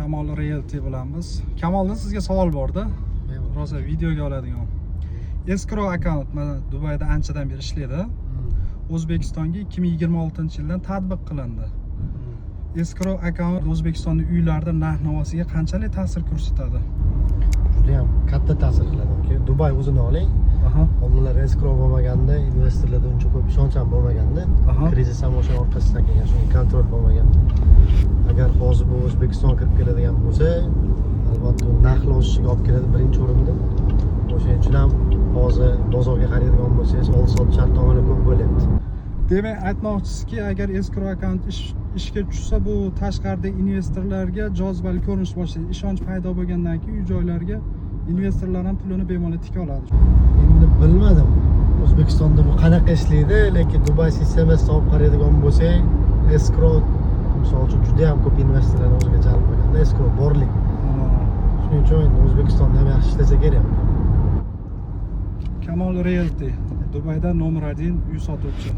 Kamol Realty bilanmiz. Kamoldan sizga savol borda. Rosa videoga oladigan. Escrow account mana Dubayda anchadan beri ishlaydi. O'zbekistonga 2026-yildan tatbiq qilindi. Escrow account O'zbekistonning uylarida narx-navosiga qanchalik ta'sir ko'rsatadi? Juda ham katta ta'sir qiladi. Dubay o'zini oling. Oldinlar escrow bo'lmaganda, investorlarda uncha ko'p ishonch ham bo'lmaganda, krizis ham o'sha orqasidan kelgan, shunga kontrol bo'lmagan. Agar hozir bu O'zbekiston kirib keladigan bo'lsa, albatta narxlar o'sishiga olib keladi birinchi o'rinda. O'shaning uchun ham hozir bozorga qaraydigan bo'lsangiz, oldi-sotdi shartnomalar ko'p bo'lyapti. Demak, aytmoqchisizki, agar escrow account ishga tushsa, bu tashqarida investorlarga jozibali ko'rinish boshlaydi. Ishonch paydo bo'lgandan keyin uy-joylarga investorlar ham pulini bemalol tika oladi. Endi bilmadim O'zbekistonda bu qanaqa ishlaydi, lekin Dubay sistemasiga olib qaraydigan bo'lsak, escrow misol uchun juda ham ko'p investorlarni o'ziga jalb qilgan. Escrow borlik. Shuning uchun O'zbekistonda ham yaxshi ishlasa kerak. Kamol Realty Dubayda nomer 1 uy sotuvchi.